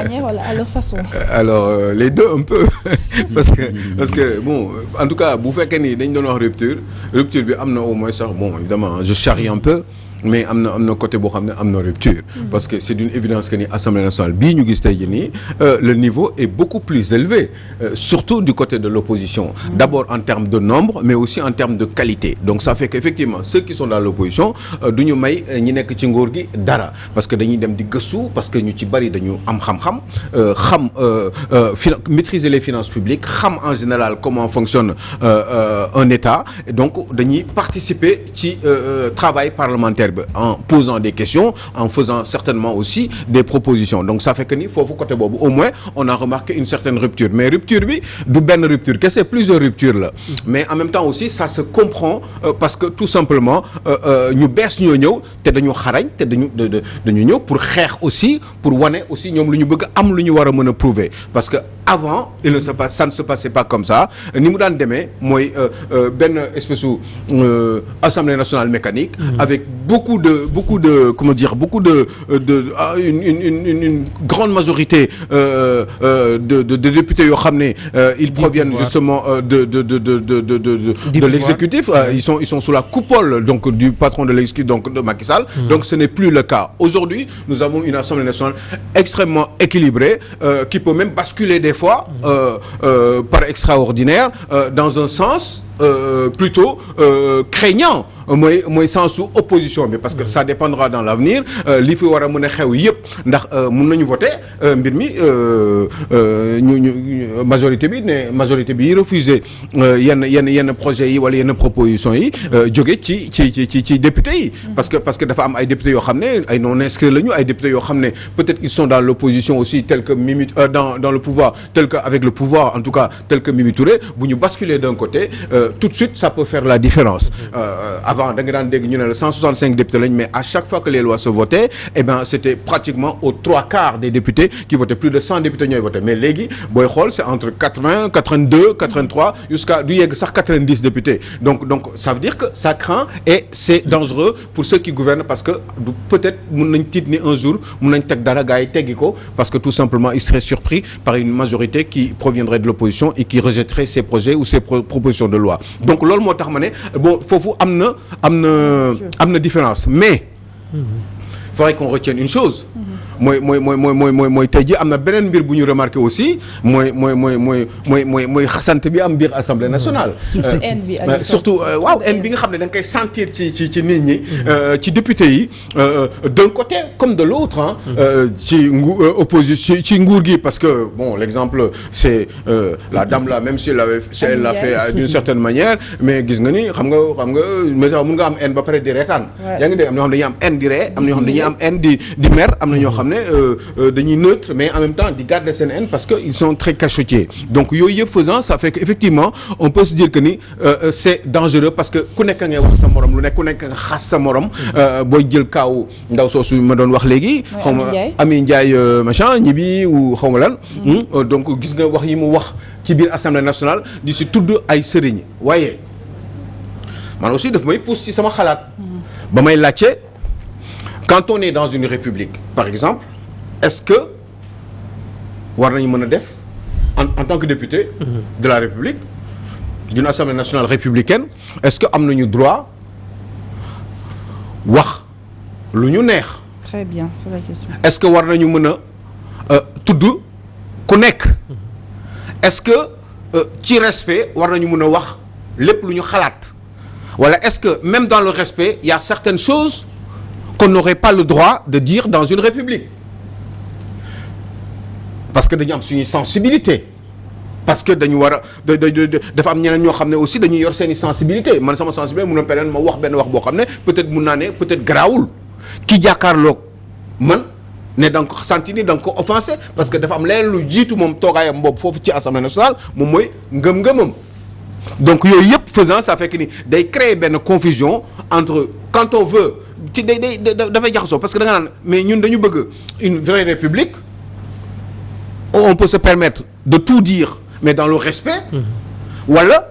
manière wala à leur façon. Alors les deux un peu parce que bon en tout cas bu fekkee ni dañ doon wax rupture bi am na au moins sax bon évidemment je charrie un peu. mais am na côté boo xam ne am na rupture parce que c'est d'une évidence que ni Assemblée nationale bii ñu gis tey jii nii le niveau est beaucoup plus élevé surtout du côté de l'opposition d'abord en termes de nombre mais aussi en termes de qualité donc ça fait qu'effectivement ceux qui sont dans l'opposition du ñu may ñi nekk ci nguur gi dara parce que dañuy dem di gëstu parce que ñu ci bari dañu am xam-xam maîtriser les finances publiques xam en général comment fonctionne un État et donc dañuy participer ci travail parlementaire en posant des questions en faisant certainement aussi des propositions donc ça fait que ni foofu côté boobu au moins on a remarqué une certaine rupture mais rupture bi du benn rupture que c'est plusieurs ruptures là mais en même temps aussi ça se comprend parce que tout simplement ñu bees ñoo ñëw te dañu xarañ te dañu ñëw pour xeex aussi pour wane aussi ñoom lu ñu bëgg am lu ñu war a mën a prouver parce que avant ça ne se passait pas comme ça ni mu daan demee mooy benn espèce u Assemblée nationale mécanique avec beaucoup de comment dire une grande majorité de députés yoo xam ne ils proviennent justement de l'exécutif ils sont sous la coupole donc du patron de l'exécutif donc de Macky Sall donc ce n'est plus le cas aujourd'hui nous avons une Assemblée nationale extrêmement équilibrée qui peut même basculer des fois par extraordinaire dans un sens plutôt craignant mooy sensu opposition bi parce que ça dépendra dans l'avenir li fi war a mën a xew yëpp ndax mën nañu voter mbir mi ñu majorité bi refuser yenn projets yi wala yenn propositions yi jóge ci députés yi parce que dafa am ay députés yoo xam ne ay non inscrits lañu ay députés yoo xam ne peut-être ils sont dans l'opposition aussi tel que Mimi dans le pouvoir tel que avec le pouvoir en tout cas tel que Mimi Touré bu ñu basculer d'un côté tout de suite ça peut faire la différence avant da nga daan dégg ñu ne la 165 députés lañ mais à chaque fois que les lois se votaient eh ben c'était pratiquement aux 3/4 des députés qui votaient plus de 100 députés ñooy voté mais léegi booy xool c'est entre 80 82 83 jusqu'à du yegg sax 90 députés donc ça veut dire que ça craint et c'est dangereux pour ceux qui gouvernent parce que peut-être mën nañ tiit ni un jour mën nañ teg dara gars yi teggi ko parce que tout simplement ils seraient surpris par une majorité qui proviendrait de l'opposition et qui rejetterait ces projets ou ces propositions de loi donc loolu moo tax ma ne bon foofu am na différence mais faudrait qu'on retienne une chose mooy tey jii am na beneen mbir bu ñu remarqué aussi mooy xasante bi am biir Assemblée nationale. surtout haine bi nga xam ne da nga koy sentir ci nit ñi. ci député yi d'un côté comme de l'autre ci opposition ci nguur gi parce que bon l'exemple c'est la dame là même si elle l'a fait d'une certaine manière mais gis nga ni xam nga mën nga am haine ba pare di reetaan. yaa ngi dégg am na ñoo xam dañuy am haine di ree am na ñoo xam dañuy am haine di mer am na ñoo xam ne dañuy neutre mais en même temps di garder seen haine parce que ils sont très cachotiers donc yooyu yëpp faisant ça fait que effectivement on peut se dire que ni c'est dangereux parce que ku nekk ngay wax sa morom lu nekk ku nekk nga xas sa morom booy jël kaaw ndaw soosu ma doon wax léegi xaw ma Ami Ndiaye machin ñibi ou xaw ma lan donc gis nga wax yi mu wax ci biir Assemblée nationale di si tudd ay sëriñ waaye man aussi daf may pousse ci sama xalaat ba may laajte quand on est dans une république par exemple est-ce que war nañu mën a def en tant que député de la République d'une Assemblée nationale républicaine est-ce que am nañu droit wax lu ñu neex. Très bien, c'est la question. Est-ce que war nañu mën a tudd ku nekk est-ce que ci respect war nañu mën a wax lépp lu ñu xalaat wala est-ce que même dans le respect il y a certaines choses qu'on n'aurait pas le droit de dire dans une république parce que dañu am suñuy sensibilité parce que dañu war a dafa am ñeneen ñoo xam ne aussi dañuy yor seeni sensibilité man sama sensibilité mun na peneen ma wax benn wax boo xam ne peut-être mun naa ne peut-être garaawul ki jàkkaarloog man ne da nga ko sentir ni da nga ko offensé parce que dafa am leneen lu jiitu moom toogaayam boobu foofu ci Assemblée nationale moom mooy ngëm-ngëmam donc yooyu yëpp faisant ça fait que ni day créer benn confusion entre quand on veut ci dafay jaxasoo parce que da nga naan mais ñun dañu bëgg une vraie république où on peut se permettre de tout dire mais dans le respect wala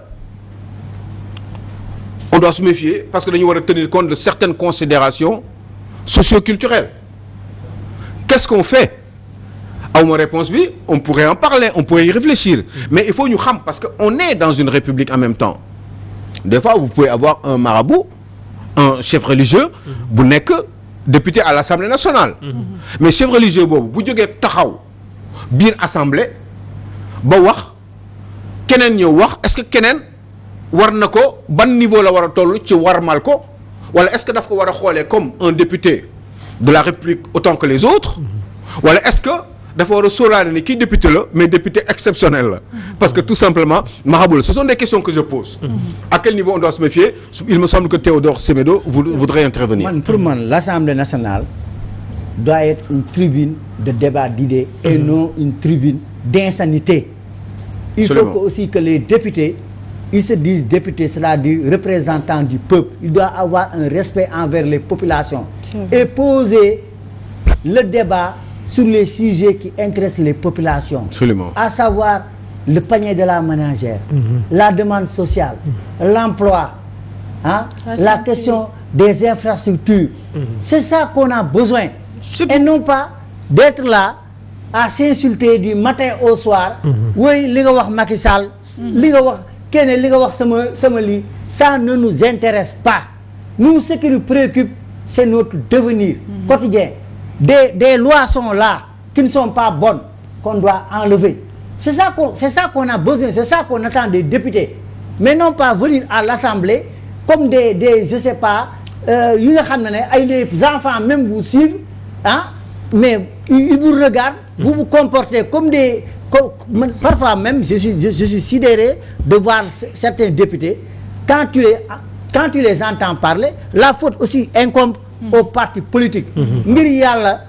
on doit se méfier parce que dañu war a tenir compte de certaines considérations socio-culturelles qu'est-ce qu'on fait awma réponse bi on pourrait en parler, on pourrait y réfléchir mais il faut ñu xam parce que on est dans une république en même temps des fois vous pouvez avoir un marabout un chef religieux bu nekk député à l'Assemblée nationale mais chef religieux boobu bu jógee taxaw biir assemblée ba wax keneen ñëw wax est-ce que keneen war na ko ban niveau la war a toll ci warmal ko wala est-ce que daf ko war a xoolee comme un député de la République autant que les autres wala est-ce que dafa war a sóoraale ni kii député la mais député exceptionnel la parce que tout simplement Mahaboul ce sont des questions que je pose à quel niveau on doit se méfier il me semble que Théodore Semedo voudrait intervenir. Pour moi l'Assemblée nationale doit être une tribune de débat d'idées et non une tribune d'insanité. Il faut que aussi que les députés ils se disent députés, c'est-à-dire représentants du peuple. Il doit avoir un respect envers les populations et poser le débat sur les sujets qui intéressent les populations. Absolument. À savoir le panier de la ménagère, la demande sociale, l'emploi, la question des infrastructures. C'est ça qu'on a besoin. Et non pas d'être là à s'insulter du matin au soir. Oui, li nga wax Macky Sall, li nga wax kenn li nga wax sama lii, ça ne nous intéresse pas. Nous, ce qui nous préoccupe, c'est notre devenir quotidien. Des lois sont là qui ne sont pas bonnes, qu'on doit enlever. C'est ça qu'on a besoin, c'est ça qu'on attend des députés. Mais non pas venir à l'Assemblée comme des je sais pas, yu nga xam ne ay les enfants même vous suivent, mais ils vous regardent, vous vous comportez comme des... Parfois même, je suis sidéré de voir certains députés, quand tu les entends parler, la faute aussi incombe aux partis politiques. Mbir yàlla,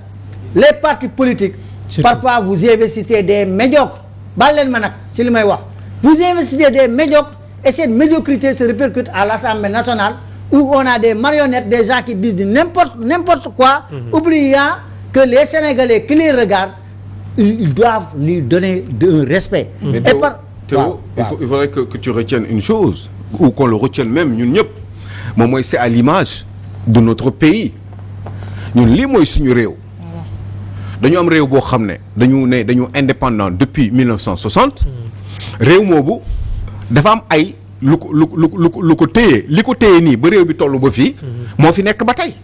les partis politiques, parfois vous investissez des médiocres. Baal leen ma nag ci li may wax. Vous investissez des médiocres et cette médiocrité se répercute à l'Assemblée nationale où on a des marionnettes, des gens qui disent n'importe quoi, oubliant que les Sénégalais qui les regardent, ils doivent lui donner un respect. Mais Théo, il faudrait que tu retiennes une chose, ou qu'on le retienne même, ñun ñëpp, moom mooy c'est à l'image de notre pays. ñun lii mooy suñu réew. dañu am réew boo xam ne dañu indépendant depuis 1960. réew moobu dafa am ay lu ko téye li ko téye nii ba réew bi tollu ba fii. moo fi nekk ba tey.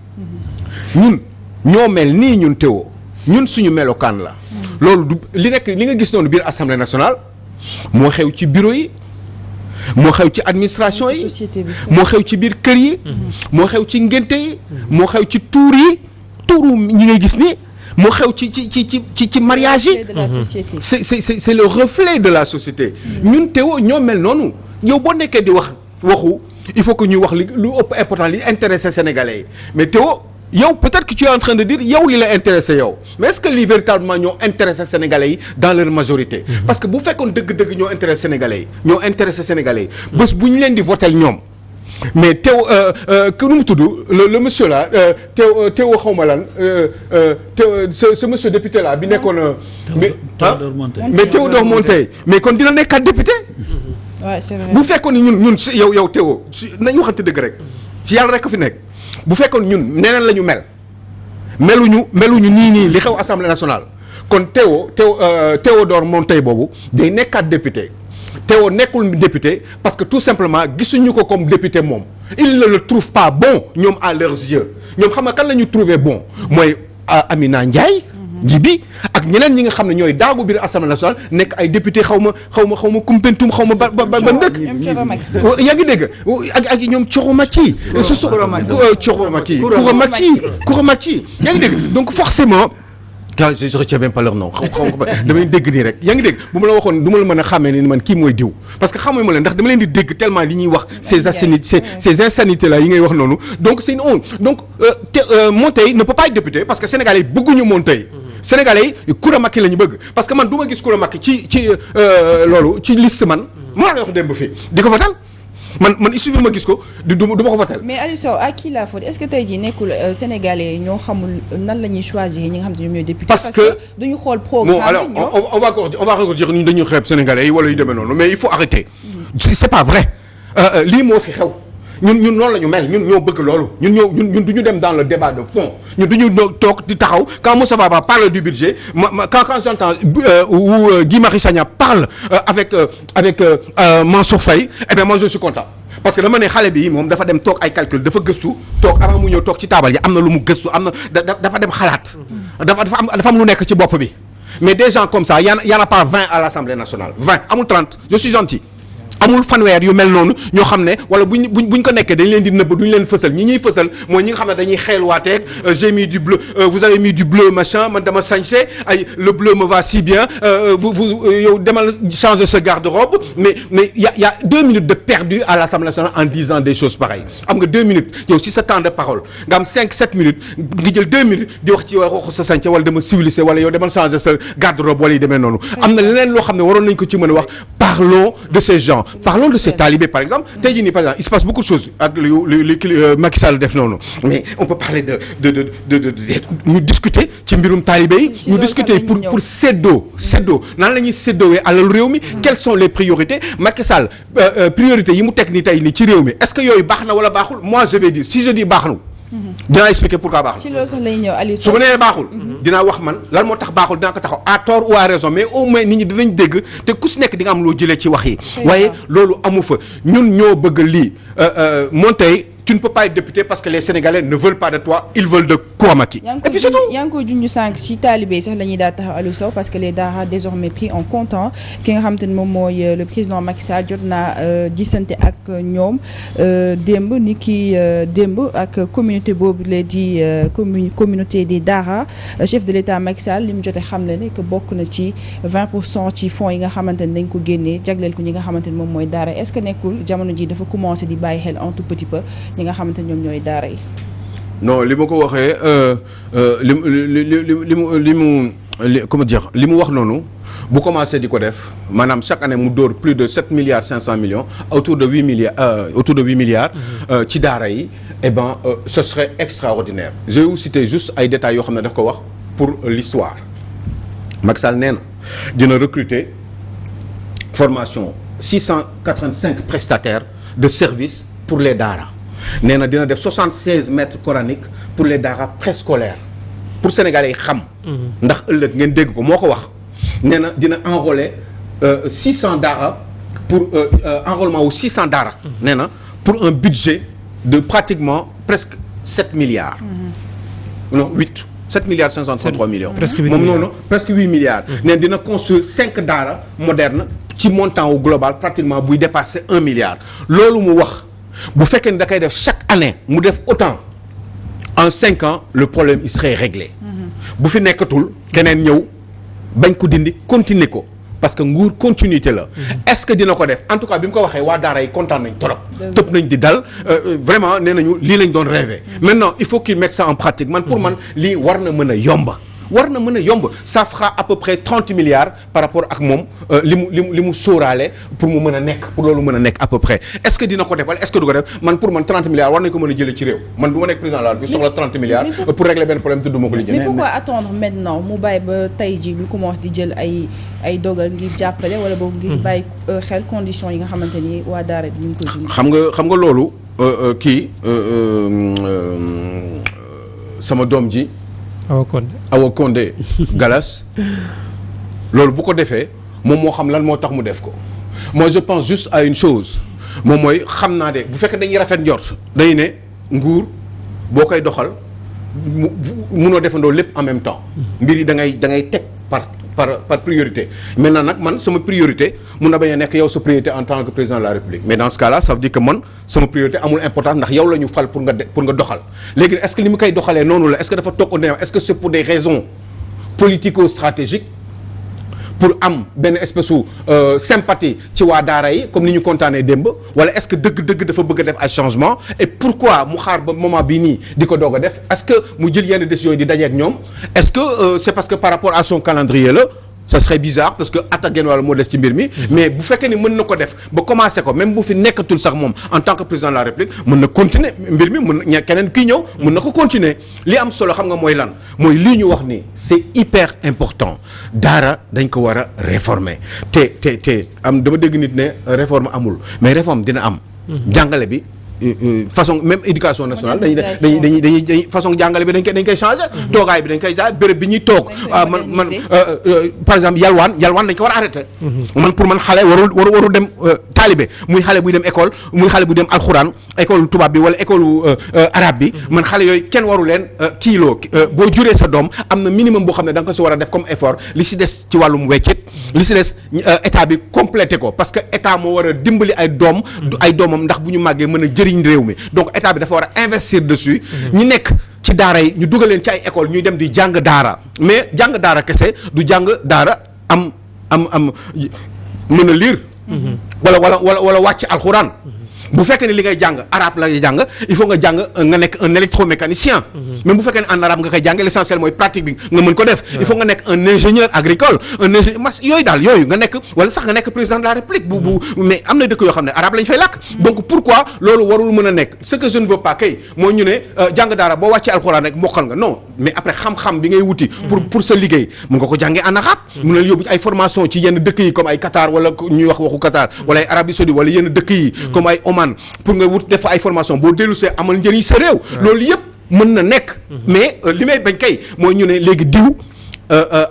ñun ñoo mel nii ñun Théo ñun suñu melokaan la. loolu du li nga gis noonu biir assemblée nationale moo xew ci bureau yi moo xew ci administration yi moo xew ci biir kër yi moo xew ci ngénte yi moo xew ci tuuru ñi ngay gis ni moo xew ci mariage yi c'est le reflet de la société ñun Théo ñoo mel noonu yow boo nekkee di waxu il faut que ñuy wax lu ëpp important li intéressé sénégalais yi mais Théo yow peut-être que tu es en train de dire yow li la intéressé yow mais est-ce que lii véritablement ñoo intéressé sénégalais yi dans leur majorité parce que bu fekkoon dëgg-dëgg ñoo intéressé sénégalais yi bés bu ñu leen di votel ñoom mais Théo que nu mu tudd le monsieur là Théo xawma lan ce monsieur député là bi nekkoon mais Théodore Monteil mais kon dina nekkaat député c'est vrai bu fekkoon ni ñun yow Théo nañu waxante dëgg rek ci yàlla rek a fi nekk bu fekkoon ñun neneen la ñu meluñu nii li xew assemblée nationale kon Théodore Monteil boobu day nekkaat député Théo nekkul député parce que tout simplement gisuñu ko comme député moom il ne le trouve pas bon ñoom à leurs yeux ñoom xam nga kan la ñu trouvé bon mooy Amina Ndiaye Djibi ak ñeneen ñi nga xam ne ñooy daagu biir assemblée nationale nekk ay député xaw ma Koumpentoum xaw ma ba ndëkk yaa ngi dégg ak ñoom Thioromaki Kouramaki yaa ngi dégg donc forcément je retiens même pas leur nom damay dégg nii rek yaa ngi dégg bu ma la waxoon du ma la mën a xàmmee ni man kii mooy diw parce que xamoo ma leen ndax dama leen di dégg tellement li ñuy wax ces insanités là yi ngay wax noonu donc c'est une honte donc Monteil ne peut pas être député parce que sénégalais yi bëgguñu Monteil sénégalais yi Kouramaki la ñu bëgg parce que man du ma gis Kouramaki ci loolu ci liste man moo la wax démb fii di ko votal man il suffit ma gis ko du ma ko votal. mais Aliou Sow à qui la faute est-ce que tey jii nekkul sénégalais ñoo xamul nan la ñuy choisir ñi nga xam te ñoom ñooy député. parce que duñu xool programme. bon alors on va encore dire ñun dañuy xeeb sénégalais yi wala yu demee noonu mais il faut arrêter. c'est pas vrai lii moo fi xew ñun noonu la ñu mel ñun ñoo bëgg loolu ñun du ñu dem dans le débat de fond ñun du ñu toog di taxaw quand Moussa Baba parle du budget quand j'entends ou Guy Marius Sagna parle avec Mansour Faye eh bien moi je suis content parce que dama ne xale bi moom dafa dem toog ay calcul dafa gëstu toog avant mu ñëw toog ci taabal yi am na lu mu gëstu am na dafa dem xalaat dafa am lu nekk ci bopp bi mais des gens comme ça y en a pas 20 à l'Assemblée nationale 20 amul 30 je suis gentil amul fanweer yu mel noonu ñoo xam ne wala buñ ko nekkee dañ leen di nëbb duñ leen fësal ñi ñuy fësal mooy ñi nga xam ne dañuy xeelwaateeg j'ai mis du bleu vous avez mis du bleu machin man dama sañse ay le bleu me va si bien vous yow demal changer ce garde-robe mais y a 2 minutes de perdu à l'Assemblée nationale en disant des choses pareilles am nga 2 minutes yow si sa temps de parole nga am 5-7 minutes nga jël 2 minutes di wax ci waxu sa sañse wala dama civilisé wala yow demal changer sa garde-robe wala yi demee noonu am na leneen loo xam ne waroon nañ ko ci mën a wax parlons de ces gens parlons de ces talibés par exemple tey jii nii par exemple il se passe beaucoup de choses ak li Macky Sall def noonu mais on peut parler de ñu discuter ci mbirum talibé yi ñu discuter pour séddoo nan la ñuy séddoowee alal réew mi quelles sont les priorités Macky Sall priorité yi mu teg ni tey nii ci réew mi est-ce que yooyu baax na wala baaxul moi je vais dire si je dis baax na dinaa expliquer pourquoi baaxul. ci loolu sax lay ñëw Aliou su ma nee baaxul. dinaa wax man lan moo tax baaxul dinaa ko taxaw à tort ou à raison mais au moins nit ñi dinañ dégg te ku si nekk di nga am loo jëlee ci wax yi. waaye loolu amu fa ñun ñoo bëgg lii Montey tu ne peux pas être député parce que les Sénégalais ne veulent pas de toi ils veulent de Kouamaki. et puis surtout yaa ngi koy junj sànq ci taalibe sax la ñuy daal taxaw Aliou Sow parce que les daara désormais pris en compte ki nga xamante ne moom mooy le président Macky Sall jot naa gisante ak ñoom démb ni ki démb ak communauté boobu la di communauté des daara chef de l'État Macky Sall li mu jotee xamle ne que bokk na ci 20% ci fonds yi nga xamante ne dañ ko génnee jagleel ko ñi nga xamante ne moom mooy daara est-ce que nekkul jamono ji dafa commencé di bàyyi xel un tout petit peu ñi nga xamante ñoom ñooy daara yi. non li ma ko waxee comment dire li mu wax noonu bu commencé di ko def maanaam chaque année mu dóor plus de 7 milliards 500 millions autour de 8 milliards ci daara yi eh ben ce serait extraordinaire. je vais vous citer juste ay détails yoo xam ne daf ko wax pour l'histoire Macky Sall nee na dina recruter formation 685 prestataires de services pour les daara. nee na dina def 76 mètres coraniques pour les daara préscolaires pour sénégalais yi xam. ndax ëllëg ngeen dégg ko moo ko wax. nee na dina enrôler 600 daara pour enrôlement wu 600 daara. nee na pour un budget de pratiquement presque 7 milliards. non 7 milliards 533 millions. presque 8 moom noonu presque 8 milliards. nee na dina construire 5 daara modernes ci montant wu global pratiquement buy dépasser 1 milliard loolu mu wax. bu fekkee ne da koy def chaque année mu def autant en 5 ans le problème il serait réglé. bu fi nekkatul keneen ñëw bañ ko dindi continuer ko parce que nguur continuité la. est-ce que dina ko def en tout cas bi mu ko waxee waa daara yi kontaan nañ trop. tëb nañ di dal vraiment nee nañu lii lañ doon rêver. maintenant il faut qu'il mette ça en pratique man pour man lii war na mën a yomba. war na mën a yomb ça fera à peu près 30 milliards par rapport ak moom li mu sóoraale pour mu mën a nekk pour loolu mën a nekk à peu près est-ce que dina ko def wala est-ce que du ko def man pour man 30 milliards war nañ ko mën a jëlee ci réew man du ma nekk président de la République soxla 30 milliards pour régler benn problème te du ma ko lijjanti. mais pourquoi attendre maintenant mu bàyyi ba tey ji ñu commence di jël ay dogal ngir jàppale wala boog ngir bàyyi xel conditions yi nga xamante ni waa daara bi ñu ngi koy dund. xam nga loolu kii sama doom ji. Awa Condé Galas loolu bu ko defee moom moo xam lan moo tax mu def ko moi je pense juste à une chose moom mooy xam naa de bu fekkee dañuy rafet njort dañu ne nguur boo koy doxal munoo defandoo lépp en même temps mbir yi da ngay teg par priorité maintenant nag man sama priorité mun na bañ a nekk yow sa priorité en tant que président de la République mais dans ce cas là ça veut dire que man sama priorité amul importance ndax yow la ñu fal pour nga doxal léegi est-ce que li mu koy doxalee noonu la est-ce que dafa toog est-ce que c'est pour des raisons politico-stratégiques pour am benn espèce u sympathie ci waa daara yi comme ni ñu kontaanee démb wala est-ce que dëgg-dëgg dafa bëgg a def ay changements et pourquoi mu xaar ba moment bii nii di ko doog a def est-ce que mu jël yenn décisions yi di dajeek ñoom est-ce que c'est parce que par rapport à son calendrier là ça serait bizarre parce que at ak genn wàll moo des ci mbir mi mais bu fekkee ni mën na ko def ba commencer ko même bu fi nekkatul sax moom en tant que président de la République mën na continuer mbir mi mën na keneen kii ñëw mën na ko continuer li am solo xam nga mooy lan mooy lii ñu wax ni c'est hyper important daara dañ ko war a réformer te am dama dégg nit ne réforme amul mais réforme dina am jàngale bi façon même éducation nationale dañuy façon jàngale bi dañ koy changer. toogaay bi dañ koy jaay béréb bi ñuy toog. man par exemple yalwaan dañ ko war a arrêter. man pour man xale waru dem taalibe muy xale buy dem école muy xale buy dem alxuraan école tubaab bi wala école arabe bi man xale yooyu kenn waru leen kiiloo boo juree sa doom am na minimum boo xam ne da nga ko si war a def comme effort li si des ci wàllum weccit li si des état bi complété ko parce que état moo war a dimbali ay doomam ndax bu ñu màggee mën a jëriñ réew mi donc état bi dafa war a investir dessus ñi nekk ci daara yi ñu dugal leen ci ay école ñuy dem di jàng daara mais jàng daara kese du jàng daara am mën a lire wala wàcc alxuraan bu fekkee ne li ngay jàng arabe la jàng il faut nga jàng nga nekk un électromécanicien même bu fekkee ne en arabe nga koy jàng l'essentiel mooy pratique bi nga mën ko def il faut nga nekk un ingénieur agricole un ingénieur yooyu nga nekk wala sax nga nekk président de la république bu mais am na dëkk yoo xam ne arabe lañ fay làkk donc pourquoi loolu warul mën a nekk ce que je ne veux pas kay mooy ñu ne jàng daara boo wàccee alxuraan rek mokkal nga non mais après xam-xam bi ngay wuti pour sa liggéey mën nga ko jàngee en arabe mën na yóbbu ay formation ci yenn dëkk yi comme ay Qatar wala ñuy wax waxu Qatar wala ay Arabie Saoudite wala yenn dëkk yi comme ay Oman pour nga wut def ay formation boo dellu see amal njëriñ sa réew loolu yëpp mën na nekk mais li may bañ kay mooy ñu ne léegi diw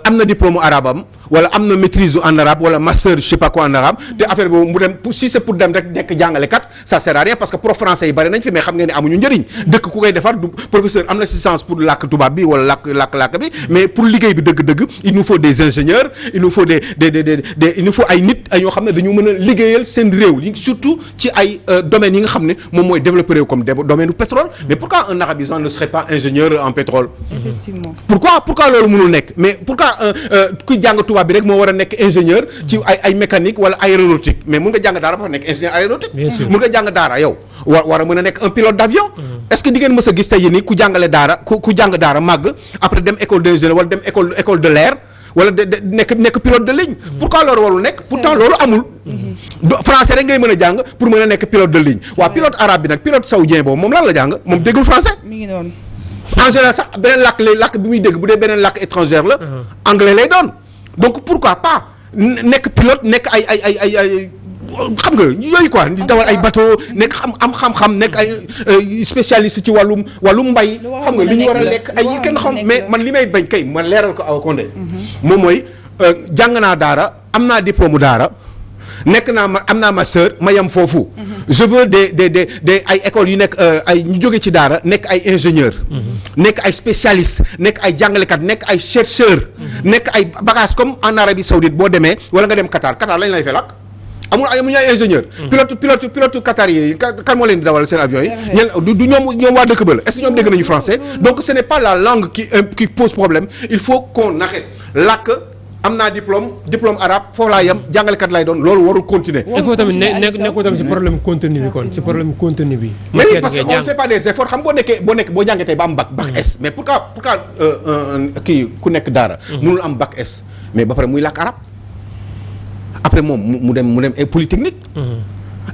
am na diplôme arabe am wala am na maîtrise en arabe wala master je sais pas quoi en arabe te affaire boobu mu dem si c'est pour dem rek nekk jàngalekat ça sert à rien parce que prof français yi bari nañ fi mais xam ngeen ne amuñu njëriñ dëkk ku koy defar du professeur am na assistance pour làkk tubaab bi wala làkk bi mais pour liggéey bi dëgg-dëgg il nous faut des ingénieurs il nous faut il nous faut ay nit ay ñoo xam ne dañu mën a liggéeyal seen réew li surtout ci ay domaines yi nga xam ne moom mooy développer réew comme domaine du pétrole mais pourquoi un arabisant ne serait pas ingénieur en pétrole effectivement pourquoi loolu mënul nekk mais pourquoi kuy jàng tubaab bi rek moo war a nekk ingénieur ci ay mécanique wala aéronautique mais mun nga jàng daara ba nekk ingénieur aéronautique mun nga jàng daara yow war a mën a nekk un pilote d'avion est-ce que di ngeen mës a gis tey yéen ni ku jàngale daara ku jàng daara màgg après dem école d'ingénieur wala dem école de l'air wala nekk pilote de ligne pourquoi loolu warul nekk pourtant loolu amul français rek ngay mën a jàng pour mën a nekk pilote de ligne waaw pilote arabe bi nag pilote saoudien boobu moom lan la jàng moom déggul français mi ngi noonu en général sax beneen làkk bi muy dégg bu dee beneen làkk étranger la anglais lay doon donc pourquoi pas nekk pilote nekk ay xam nga yooyu quoi di dawal ay bateau nekk xam-xam nekk ay spécialiste ci wàllum mbay xam nga li ñu war a lekk ay yu kenn xam mais man li may bañ kay man leeral ko Awa Condé moom mooy jàng naa daara am naa diplôme daara nekk naa am naa master ma yem foofu je veux des ay écoles yu nekk ay ñu jóge ci daara nekk ay ingénieur nekk ay spécialiste nekk ay jàngalekat nekk ay chercheur nekk ay bagages comme en Arabie Saoudite boo demee wala nga dem Qatar lañ lay fay lakk amuñu ay ingénieur pilote Qatar yi kan moo leen di dawal seen avion yi du ñoom waa dëkk ba la est-ce que ñoom dégg nañu français donc ce n'est pas la langue qui pose problème il faut qu'on arrête làkk am naa diplôme arabe foofu laa yem jàngalekat lay doon loolu warul continuer. il faut tamit nekkul tamit ci problème contenu bi kon ci problème contenu bi. mais oui parce que on fait pas des efforts xam boo jàngee tey ba am bac S mais pourquoi kii ku nekk daara. mënul am bac S mais ba pare muy làkk arabe après moom mu dem polytechnique.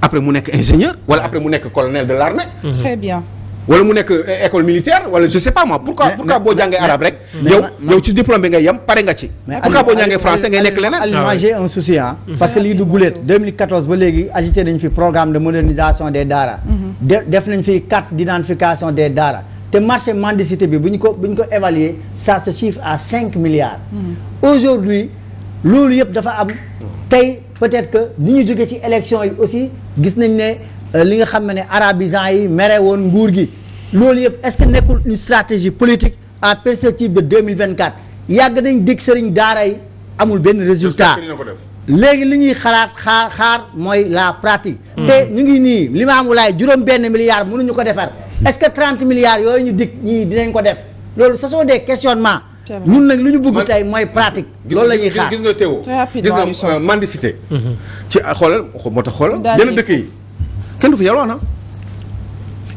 après mu nekk ingénieur wala après mu nekk colonel de l'armée. très bien. wala mu nekk école militaire wala je sais pas moi pourquoi boo jàngee arabe rek yow ci diplôme bi ngay yem pare nga ci pourquoi boo jàngee français ngay nekk leneen moi j'ai un souci parce que lii du guléet 2014 ba léegi agité nañ fi programme de modernisation des daara def nañ fi carte d'identification des daara te marché mendicité bi bu ñu ko évaluer ça se chiffre à 5 milliards aujourd'hui loolu yëpp dafa am tey peut-être que ni ñu jógee ci élection yi aussi gis nañ ne li nga xam ne arabisants yi mere woon nguur gi loolu yëpp est-ce que nekkul une stratégie politique à perspective de 2024 yàgg nañ dégg sëriñ daara yi amul benn résultat léegi li ñuy xaar mooy la pratique te ñu ngi nii Limamoulaye juróom benn milliard mënuñu ko defar est-ce que 30 milliards yooyu ñu dig ñii dinañ ko def loolu ce sont des questionnements ñun nag lu ñu bëgg tey mooy pratique loolu la ñuy xaar gis nga Théo gis nga mendicité ci xoolal moo tax xoolal yenn dëkk yi kenn du fa yalwaan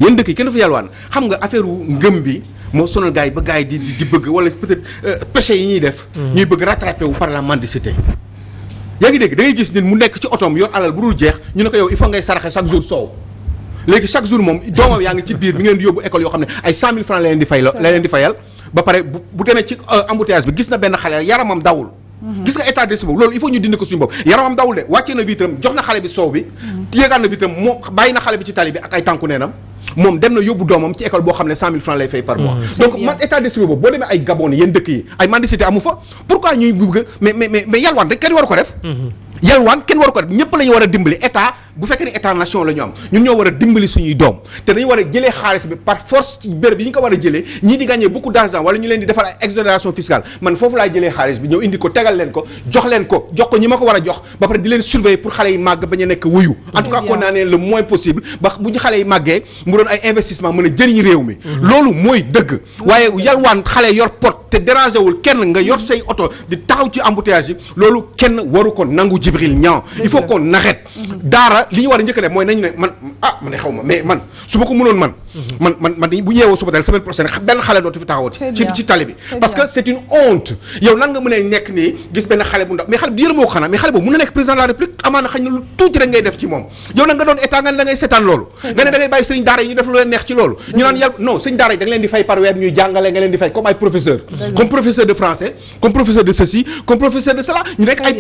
yenn dëkk yi kenn du fa yalwaan xam nga affaire wu ngëm bi moo sonal gars yi ba gars yi di bëgg wala peut-être péché yi ñuy def ñuy bëgg rattrapé wu par la mendicité yaa ngi dégg da ngay gis nit mu nekk ci otoom yor alal bu dul jeex ñu ne ko yow il faut ngay saraxe chaque jour soow léegi chaque jour moom doomam yaa ngi ci biir mi ngeen di yóbbu école yoo xam ne ay 100 000 francs la leen di fayal ba pare bu demee ci embouteillage bi gis na benn xale yaramam dawul gis nga état d'esprit boobu loolu il faut ñu dindi ko suñu bopp yaramam dawul de wàccee na vitram jox na xale bi soow bi yéegaan na vitram moo bàyyi na xale bi ci tali bi ak ay tànku neenam moom dem na yóbbu doomam ci école boo xam ne 100 000 francs lay fay par mois donc man état d'esprit boobu boo demee ay Gabon yéen dëkk yi ay mendicité amu fa pourquoi ñuy bëgg mais yalwaan rek kenn waru ko def yalwaan kenn waru ko def ñëpp la ñu war a dimbali état bu fekkee ne état nation la ñu am ñun ñoo war a dimbali suñuy doom te dañu war a jëlee xaalis bi par force ci béréb yi ñu ko war a jëlee ñii di gagner beaucoup d'argent wala ñu leen di defal ay exonération fiscale man foofu laay jëlee xaalis bi ñëw indi ko tegal leen ko jox ko ñi ma ko war a jox ba pare di leen surveiller pour xale yi màgg bañ a nekk wuyu en tout cas qu'on a ne le moins possible ba bu ñu xale yi màggee mu doon ay investissement mën a jëriñ réew mi loolu mooy dëgg waaye yalwaan xale yor pot te dérangé wul kenn nga yor say oto di taxaw ci embouteillage yi loolu kenn waru ko nangu Djibril Niang il faut qu'on arrête daara li ñu war a njëkk a def mooy nañu ne man man ne xaw ma mais man su ma ko mënoon man bu ñeewoo suba teel semaine prochaine benn xale dootu fi taxawati ci tali bi parce que c'est une honte yow nan nga mën a nekk nii gis benn xale bu ndaw mais xale bi yërëmoo ko xanaa mais xale boobu mën na nekk président de la république amaana xañ na lu tuuti rek ngay def ci moom yow nag nga doon état nga ne da ngay seetaan loolu nga ne da ngay bàyyi sëriñ daara yi ñu def lu leen neex ci loolu ñu naan yàlla non sëriñ daara yi da nga leen di fay par weer ñuy jàngale nga leen di fay comme ay professeur comme professeur de français comme professeur de ceci comme professeur de cela ñu nekk ay